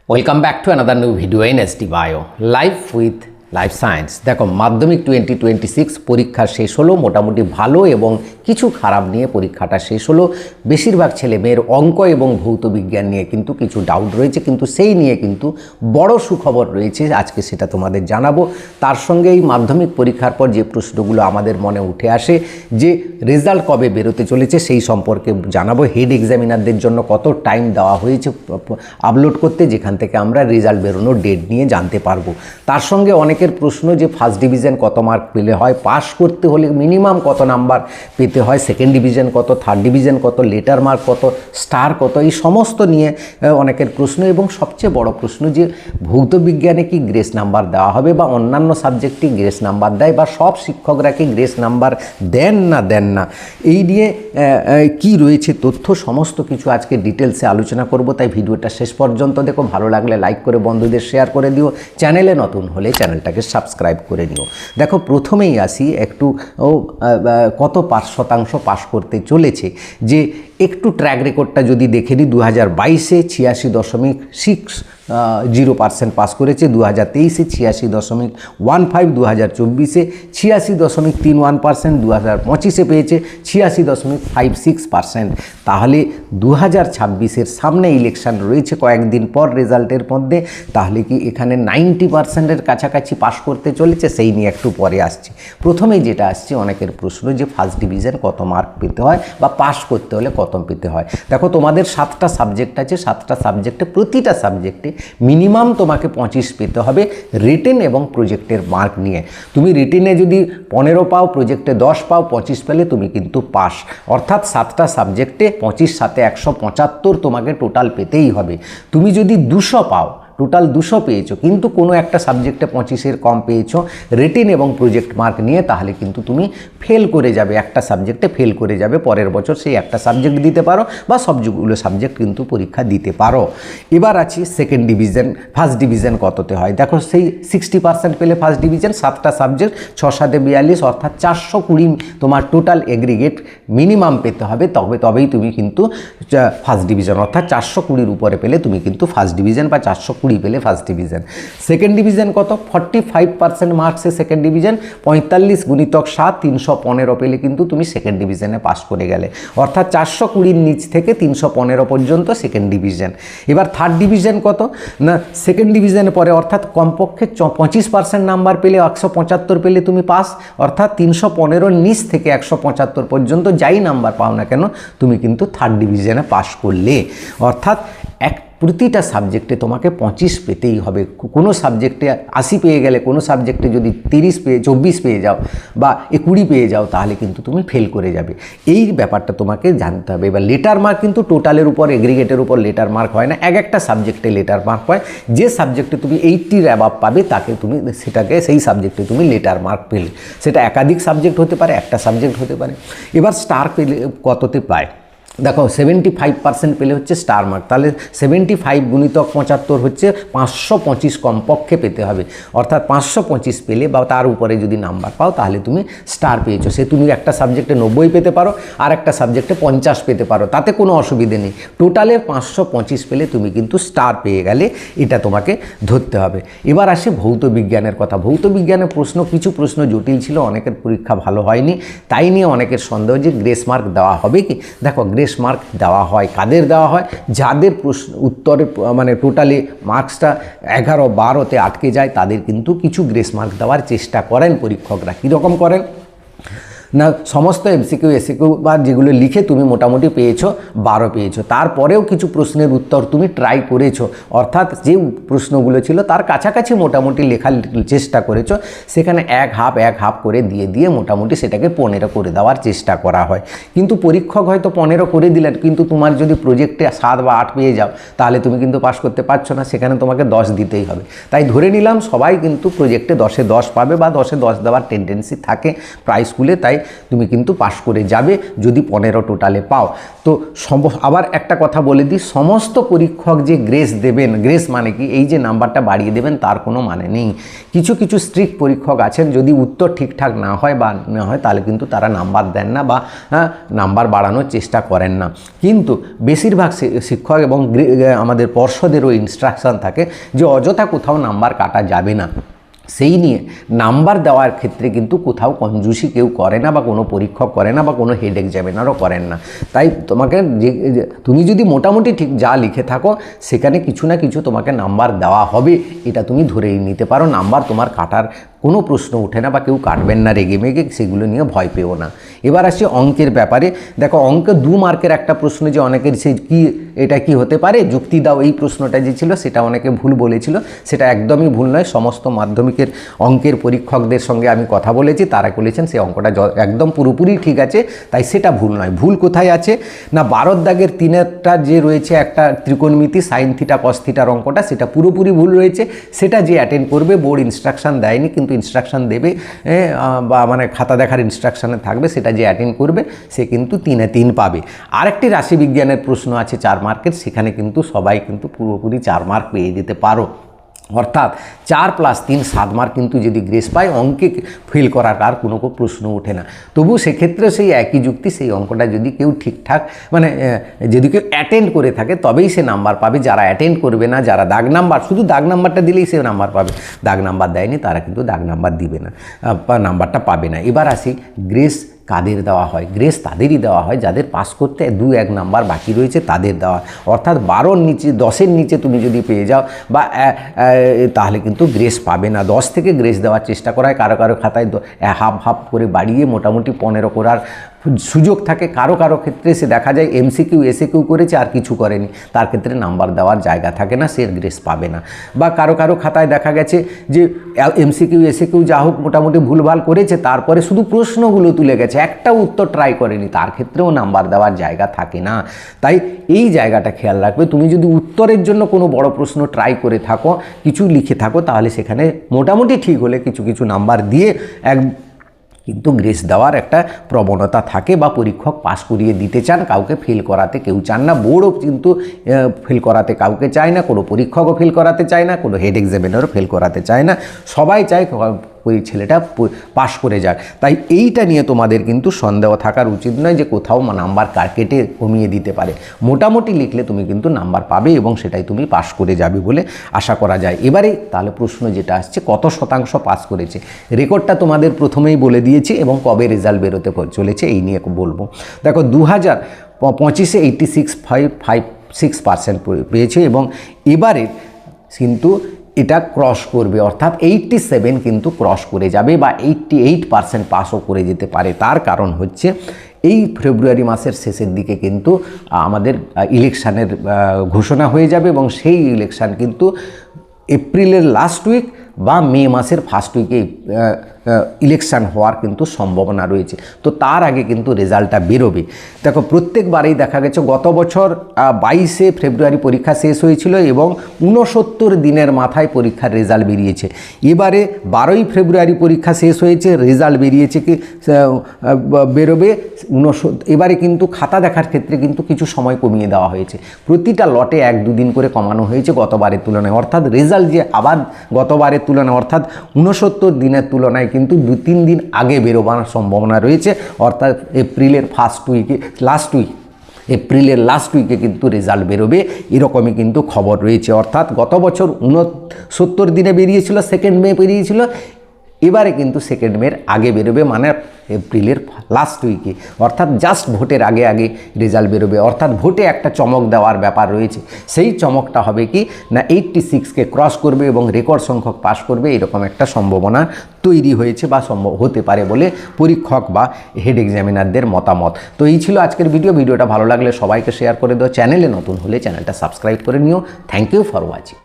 Welcome back to another new video in SD Bio, Life with life science. দেখো, মাধ্যমিক 2026 পরীক্ষা শেষ হলো, মোটামুটি ভালো এবং কিছু খারাপ নিয়ে পরীক্ষাটা শেষ হলো। বেশিরভাগ ছেলে মেয়ের অঙ্ক এবং ভৌত বিজ্ঞান নিয়ে কিন্তু কিছু ডাউট রয়েছে, কিন্তু সেই নিয়ে কিন্তু বড় সুখবর রয়েছে, আজকে সেটা তোমাদের জানাবো। তার সঙ্গে এই মাধ্যমিক পরীক্ষার পর যে প্রশ্নগুলো আমাদের মনে উঠে আসে, যে রেজাল্ট কবে বেরোতে চলেছে সেই সম্পর্কে জানাবো। হেড এক্সামিনারদের জন্য কত টাইম দেওয়া হয়েছে আপলোড করতে, যেখান থেকে আমরা রেজাল্ট বেরোনোর ডেট নিয়ে জানতে পারবো। তার সঙ্গে অনেকের প্রশ্ন যে ফার্স্ট ডিভিশন কত মার্ক পেলে হয়, পাস করতে হলে মিনিমাম কত নাম্বার পেতে হয়, সেকেন্ড ডিভিশন কত, থার্ড ডিভিশন কত, লেটার মার্ক কত, স্টার কত, এই সমস্ত নিয়ে অনেকের প্রশ্ন। এবং সবচেয়ে বড় প্রশ্ন যে ভৌত বিজ্ঞানে কি গ্রেস নাম্বার দেওয়া হবে, বা অন্যান্য সাবজেক্টে গ্রেস নাম্বার দেয়, বা সব শিক্ষকরা কি গ্রেস নাম্বার দেন না, এই নিয়ে কি রয়েছে তথ্য, সমস্ত কিছু আজকে ডিটেলসে আলোচনা করব। তাই ভিডিওটা শেষ পর্যন্ত দেখো, ভালো লাগলে লাইক করে বন্ধুদের শেয়ার করে দিও, চ্যানেলে নতুন হলে চ্যানেলটাকে সাবস্ক্রাইব করে নিও। দেখো, প্রথমেই আসি একটু কত শতাংশ পাস করতে চলেছে, যে একটু ট্র্যাক রেকর্ডটা যদি দেখে নিই, 2022-এ 86.60% পাস করেছে, 2023-এ 86.15%, 2024-এ 86.31%, 2025-এ পেয়েছে 86.56%। তাহলে 2026-এর সামনে ইলেকশন রয়েছে কয়েকদিন পর রেজাল্টের মধ্যে, তাহলে কি এখানে 90%-এর কাছাকাছি পাস করতে চলেছে, সেই নিয়ে একটু পরে আসছি। প্রথমেই যেটা আসছে অনেকের প্রশ্ন, যে ফার্স্ট ডিভিশন কত মার্ক পেতে হয় বা পাস করতে হলে কত পেতে হয়। দেখো, তোমাদের 7টা সাবজেক্ট আছে, 7টা সাবজেক্টে প্রতিটা সাবজেক্টে মিনিমাম তোমাকে 25 পেতে হবে রিটেন এবং প্রজেক্টের মার্ক নিয়ে। তুমি রিটেনে যদি 15 পাও, প্রজেক্টে 10 পাও, 25 পেলে তুমি কিন্তু পাস। অর্থাৎ 7টা সাবজেক্টে 25 সাথে 175 তোমাকে টোটাল পেতেই হবে। তুমি যদি 200 পাও, টোটাল 200 পেয়েছো, কিন্তু কোনো একটা সাবজেক্টে 25-এর কম পেয়েছো রিটেন এবং প্রজেক্ট মার্ক নিয়ে, তাহলে কিন্তু তুমি ফেল করে যাবে, একটা সাবজেক্টে ফেল করে যাবে। পরের বছর সেই একটা সাবজেক্ট দিতে পারো বা সবগুলো সাবজেক্ট কিন্তু পরীক্ষা দিতে পারো। এবার আছে সেকেন্ড ডিভিশন। ফার্স্ট ডিভিশন কততে হয়? দেখো, সেই 60% পেলে ফার্স্ট ডিভিশন, 7টা সাবজেক্ট 6 7 42, অর্থাৎ 420 তোমার টোটাল এগ্রিগেট মিনিমাম পেতে হবে, তবেই তুমি কিন্তু ফার্স্ট ডিভিশন, অর্থাৎ 420-র উপরে পেলে তুমি কিন্তু ফার্স্ট ডিভিশন, বা 420 পেলে ফার্স্ট ডিভিশন। সেকেন্ড ডিভিশন কত? 45% মার্কসে সেকেন্ড ডিভিশন, 45 গুণিতক 7, 315 পেলে কিন্তু তুমি সেকেন্ড ডিভিশনে পাস করে গেলে, অর্থাৎ 420-র নিচ থেকে 315 পর্যন্ত সেকেন্ড ডিভিশন। এবার থার্ড ডিভিশন কত না, সেকেন্ড ডিভিশনে পরে, অর্থাৎ কমপক্ষে 25% নাম্বার পেলে, 175 পেলে তুমি পাস, অর্থাৎ 315-র নিচ থেকে 175 পর্যন্ত যাই নাম্বার পাও না কেন, তুমি কিন্তু থার্ড ডিভিশনে পাস করলে। অর্থাৎ প্রতিটা সাবজেক্টে তোমাকে 25 পেতেই হবে। কোনো সাবজেক্টে 80 পেয়ে গেলে, কোনো সাবজেক্টে যদি 24 পেয়ে যাও বা 20 পেয়ে যাও, তাহলে কিন্তু তুমি ফেল করে যাবে। এই ব্যাপারটা তোমাকে জানতে হবে। এবার লেটার মার্ক কিন্তু টোটালের উপর, এগ্রিগেটের উপর লেটার মার্ক হয় না, একটা সাবজেক্টে লেটার মার্ক হয়। যে সাবজেক্টে তুমি 80-র অ্যাবাভ পাবে, তাকে তুমি সেই সাবজেক্টে তুমি লেটার মার্ক পেলে। সেটা একাধিক সাবজেক্ট হতে পারে, একটা সাবজেক্ট হতে পারে। এবার স্টার পেলে কততে পায়? দেখো, 75% পেলে হচ্ছে স্টার মার্ক, তাহলে 75 গুণিতক 75 হচ্ছে 525 কমপক্ষে পেতে হবে। অর্থাৎ 525 পেলে বা তার উপরে যদি নাম্বার পাও, তাহলে তুমি স্টার পেয়েছো। সে তুমি একটা সাবজেক্টে 90 পেতে পারো, আর একটা সাবজেক্টে 50 পেতে পারো, তাতে কোনো অসুবিধে নেই। টোটালে 525 পেলে তুমি কিন্তু স্টার পেয়ে গেলে, এটা তোমাকে ধরতে হবে। এবার আসে ভৌত বিজ্ঞানের কথা। ভৌত বিজ্ঞানের কিছু প্রশ্ন জটিল ছিল, অনেকের পরীক্ষা ভালো হয়নি, তাই নিয়ে অনেকের সন্দেহ যে গ্রেস মার্ক দেওয়া হবে কি। দেখো, গ্রেস মার্ক দেওয়া হয়, কাদের দেওয়া হয়? যাদের উত্তরে মানে টোটালি মার্কসটা 11-12-তে আটকে যায়, তাদের কিন্তু কিছু গ্রেস মার্ক দেওয়ার চেষ্টা করেন পরীক্ষকরা। কীরকম করেন না, সমস্ত এমসিকিউ এসিকিউ বা যেগুলো লিখে তুমি মোটামুটি পেয়েছো 12 পেয়েছো, তারপরেও কিছু প্রশ্নের উত্তর তুমি ট্রাই করেছো, অর্থাৎ যে প্রশ্নগুলো ছিল তার কাছাকাছি মোটামুটি লেখার চেষ্টা করেছো, সেখানে এক হাফ করে দিয়ে মোটামুটি সেটাকে 15 করে দেওয়ার চেষ্টা করা হয়। কিন্তু পরীক্ষক হয়তো 15 করে দিলেন, কিন্তু তোমার যদি প্রজেক্টে 7 বা 8 পেয়ে যাও, তাহলে তুমি কিন্তু পাস করতে পারছো না, সেখানে তোমাকে 10 দিতেই হবে। তাই ধরে নিলাম সবাই কিন্তু প্রজেক্টে 10-এ 10 পাবে, বা 10-এ 10 দেওয়ার টেন্ডেন্সি থাকে প্রায় স্কুলে, তাই তুমি কিন্তু পাশ করে যাবে যদি 15 টোটালে পাও। তো আবার একটা কথা বলে দিই, সমস্ত পরীক্ষক যে গ্রেস দেবেন, গ্রেস মানে কি এই যে নাম্বারটা বাড়িয়ে দেবেন তার কোনো মানে নেই। কিছু কিছু স্ট্রিক্ট পরীক্ষক আছেন, যদি উত্তর ঠিকঠাক না হয় বা না হয় তাহলে কিন্তু তারা নাম্বার দেন না বা নাম্বার বাড়ানোর চেষ্টা করেন না। কিন্তু বেশিরভাগ শিক্ষক এবং আমাদের পর্ষদেরও ইনস্ট্রাকশন থাকে যে অযথা কোথাও নাম্বার কাটা যাবে না। সেই নিয়ে নাম্বার দেওয়ার ক্ষেত্রে কিন্তু কোথাও কঞ্জুসি কেউ করে না বা কোনো পরীক্ষক করে না বা কোনো হেড এক্সামিনারও করেন না। তাই তোমাকে তুমি যদি মোটামুটি ঠিক যা লিখে থাকো সেখানে কিছু না কিছু তোমাকে নাম্বার দেওয়া হবে, এটা তুমি ধরেই নিতে পারো। নাম্বার তোমার কাটার কোনো প্রশ্ন ওঠে না বা কেউ কাটবেন না রেগে মেগে, সেগুলো নিয়ে ভয় পেও না। এবার আসছি অঙ্কের ব্যাপারে। দেখো অঙ্কে 2 মার্কের একটা প্রশ্ন যে অনেকের সে কি এটা কি হতে পারে যুক্তি দাও, এই প্রশ্নটা যে ছিল সেটা অনেকে ভুল বলেছিল, সেটা একদমই ভুল নয়। সমস্ত মাধ্যমিকের অঙ্কের পরীক্ষকদের সঙ্গে আমি কথা বলেছি, তারা বলেছেন সেই অঙ্কটা একদম পুরোপুরি ঠিক আছে, তাই সেটা ভুল নয়। ভুল কোথায় আছে না 12 দাগের 3টা যে রয়েছে একটা ত্রিকোণমিতি সাইন থিটা কস থিটার অঙ্কটা, সেটা পুরোপুরি ভুল রয়েছে। সেটা যে অ্যাটেন্ড করবে, বোর্ড ইনস্ট্রাকশন দেয়নি কিন্তু ইনস্ট্রাকশন দেবে বা মানে খাতা দেখার ইনস্ট্রাকশানে থাকবে, সেটা যে অ্যাটেন্ড করবে সে কিন্তু 3-এ 3 পাবে। আরেকটি রাশিবিজ্ঞানের প্রশ্ন আছে 4 মার্কের, সেখানে কিন্তু সবাই কিন্তু পুরোপুরি 4 মার্ক পেয়ে যেতে পারো। অর্থাৎ 4 + 3 7 মার্ক কিন্তু যদি গ্রেস পায়, অঙ্কে ফেল করার আর কোনো প্রশ্ন ওঠে না। তবু সেক্ষেত্রে সেই একই যুক্তি, সেই অঙ্কটা যদি কেউ ঠিকঠাক মানে যদি কেউ অ্যাটেন্ড করে থাকে তবেই সে নাম্বার পাবে। যারা অ্যাটেন্ড করবে না, যারা দাগ নাম্বার, শুধু দাগ নাম্বারটা দিলেই সে নাম্বার পাবে, দাগ নাম্বার দেয়নি তারা কিন্তু দাগ নাম্বার দিবে না বা নাম্বারটা পাবে না। এবার আসি গ্রেস কাদের দেওয়া হয়। গ্রেস তাদেরই দেওয়া হয় যাদের পাস করতে 2-1 নাম্বার বাকি রয়েছে, তাদের দেওয়া। অর্থাৎ 12-র নিচে 10-এর নিচে তুমি যদি পেয়ে যাও বা তাহলে কিন্তু গ্রেস পাবে না। 10 থেকে গ্রেস দেওয়ার চেষ্টা করা হয়, কারো কারো খাতায় হাফ করে বাড়িয়ে মোটামুটি 15 করার সুযোগ থাকে। কারো কারো ক্ষেত্রে সে দেখা যায় MCQ SAQ করেছে আর কিছু করেনি, তার ক্ষেত্রে নাম্বার দেওয়ার জায়গা থাকে না, সে গ্রেস পাবে না। বা কারো কারো খাতায় দেখা গেছে যে MCQ SAQ যা হোক মোটামুটি ভুলভাল করেছে, তারপরে শুধু প্রশ্নগুলো তুলে গেছে, একটা উত্তর ট্রাই করেনি, তার ক্ষেত্রেও নাম্বার দেওয়ার জায়গা থাকে না। তাই এই জায়গাটা খেয়াল রাখবে। তুমি যদি উত্তরের জন্য কোনো বড় প্রশ্ন ট্রাই করে থাকো, কিছু লিখে থাকো, তাহলে সেখানে মোটামুটি ঠিক হলে কিছু কিছু নাম্বার দিয়ে কিন্তু গ্রেস দেওয়ার একটা প্রবণতা থাকে বা পরীক্ষক পাস করিয়ে দিতে চান, কাউকে ফেল করাতে কেউ চান না। বোর্ডও কিন্তু ফেল করাতে কাউকে চায় না, কোনো পরীক্ষকও ফেল করাতে চায় না, কোনো হেড এক্সামিনারও ফেল করাতে চায় না। সবাই চায় ওই ছেলেটা পাশ করে যাক। তাই এইটা নিয়ে তোমাদের কিন্তু সন্দেহ থাকার উচিত নয় যে কোথাও নাম্বার কেটে কমিয়ে দিতে পারে। মোটামুটি লিখলে তুমি কিন্তু নাম্বার পাবে এবং সেটাই তুমি পাশ করে যাবে বলে আশা করা যায়। এবারে তাহলে প্রশ্ন যেটা আসছে, কত শতাংশ পাস করেছে। রেকর্ডটা তোমাদের প্রথমেই বলে দিয়েছি এবং কবে রেজাল্ট বেরোতে চলেছে এই নিয়ে বলবো। দেখো 2025-এ 86.56% পেয়েছে এবং এবারে কিন্তু এটা ক্রস করবে, অর্থাৎ 87 কিন্তু ক্রস করে যাবে বা 88% পাসও করে যেতে পারে। তার কারণ হচ্ছে এই ফেব্রুয়ারি মাসের শেষের দিকে কিন্তু আমাদের ইলেকশানের ঘোষণা হয়ে যাবে এবং সেই ইলেকশান কিন্তু এপ্রিলের লাস্ট উইক বা মে মাসের ফার্স্ট উইকে ইলেকশান হওয়ার কিন্তু সম্ভাবনা রয়েছে। তো তার আগে কিন্তু রেজাল্টটা বেরোবে। দেখো প্রত্যেকবারেই দেখা গেছে, গত বছর 22শে ফেব্রুয়ারি পরীক্ষা শেষ হয়েছিল এবং 69 দিনের মাথায় পরীক্ষার রেজাল্ট বেরিয়েছে। এবারে 12ই ফেব্রুয়ারি পরীক্ষা শেষ হয়েছে, রেজাল্ট বেরিয়েছে কি বেরোবে 69। এবারে কিন্তু খাতা দেখার ক্ষেত্রে কিন্তু কিছু সময় কমিয়ে দেওয়া হয়েছে, প্রতিটা লটে 1-2 দিন করে কমানো হয়েছে গতবারের তুলনায়। অর্থাৎ রেজাল্ট যে আবার গতবারের তুলনায় অর্থাৎ 69 দিনের তুলনায় কিন্তু 2-3 দিন আগে বেরোবার সম্ভাবনা রয়েছে। অর্থাৎ এপ্রিলের এপ্রিলের লাস্ট উইকে কিন্তু রেজাল্ট বেরোবে, এরকমই কিন্তু খবর রয়েছে। অর্থাৎ গত বছর 69 দিনে বেরিয়েছিল, 2 মে বেরিয়েছিল, এবারে কিন্তু 2 মের আগে বেরোবে, মানে এপ্রিলের লাস্ট উইকে। অর্থাৎ জাস্ট ভোটের আগে রেজাল্ট বেরোবে। অর্থাৎ ভোটে একটা চমক দেওয়ার ব্যাপার রয়েছে। সেই চমকটা হবে কি না 86কে ক্রস করবে এবং রেকর্ড সংখ্যক পাস করবে, এরকম একটা সম্ভাবনা তৈরি হয়েছে বা সম্ভব হতে পারে বলে পরীক্ষক বা হেড এক্সামিনারদের মতামত। তো এই ছিল আজকের ভিডিওটা ভালো লাগলে সবাইকে শেয়ার করে দাও। চ্যানেলে নতুন হলে চ্যানেলটা সাবস্ক্রাইব করে নিও। Thank you for watching.